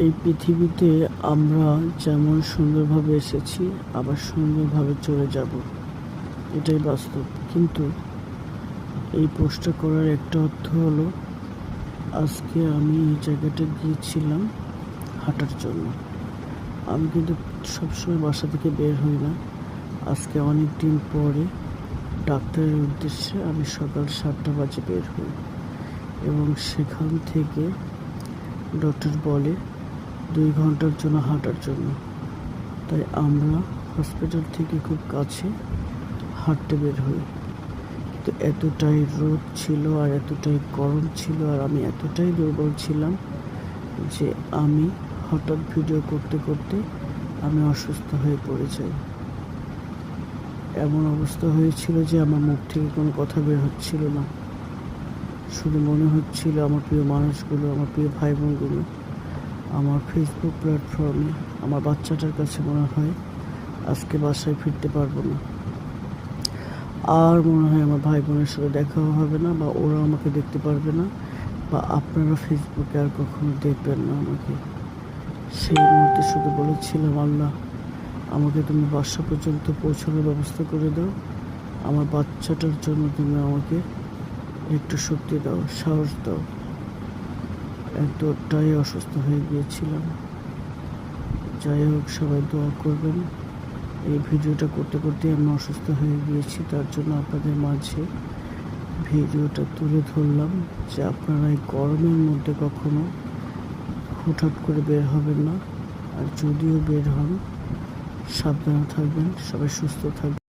এই পৃথিবীতে আমরা যেমন সুন্দরভাবে এসেছি আবার সুন্দরভাবে চলে যাব, এটাই বাস্তব। কিন্তু এই পোস্টটা করার একটা অর্থ হলো, আজকে আমি এই জায়গাটা গিয়েছিলাম হাঁটার জন্য। আমি কিন্তু সবসময় বাসা থেকে বের হই না। আজকে অনেক দিন পরে ডাক্তারের উদ্দেশ্যে আমি সকাল 7টা বাজে বের হই এবং সেখান থেকে ডক্টর বলে 2 ঘন্টার জন্য হাঁটার জন্য। তাই আমরা হসপিটাল থেকে খুব কাছে হাঁটতে বের হই। কিন্তু এতটাই রোদ ছিল আর এতটাই গরম ছিল আর আমি এতটাই দুর্বল ছিলাম যে আমি হঠাৎ ভিডিও করতে করতে আমি অসুস্থ হয়ে পড়ে যাই। এমন অবস্থা হয়েছিল যে আমার মুখ থেকে কোনো কথা বের হচ্ছিল না। শুধু মনে হচ্ছিল আমার প্রিয় মানুষগুলো, আমার প্রিয় ভাই বোনগুলো আমার ফেসবুক প্ল্যাটফর্মে, আমার বাচ্চাটার কাছে মনে হয় আজকে বাসায় ফিরতে পারবো না। আর মনে হয় আমার ভাই বোনের সাথে দেখাও হবে না, বা ওরা আমাকে দেখতে পারবে না, বা আপনারা ফেসবুকে আর কখনো দেখবেন না আমাকে। সেই মুহূর্তে শুধু বলেছিলাম, আল্লাহ আমাকে তুমি বাসা পর্যন্ত পৌঁছানোর ব্যবস্থা করে দাও। আমার বাচ্চাটার জন্য তুমি আমাকে একটু শক্তি দাও, সাহস দাও। এতটাই অসুস্থ হয়ে গিয়েছিলাম। যাই হোক, সবাই দোয়া করবেন। এই ভিডিওটা করতে করতে আমি অসুস্থ হয়ে গিয়েছি, তার জন্য আপনাদের মাঝে ভিডিওটা তুলে ধরলাম যে আপনারা এই গরমের মধ্যে কখনো হুটহাট করে বের হবেন না। আর যদিও বের হন, সাবধানে থাকবেন, সবাই সুস্থ থাকবেন।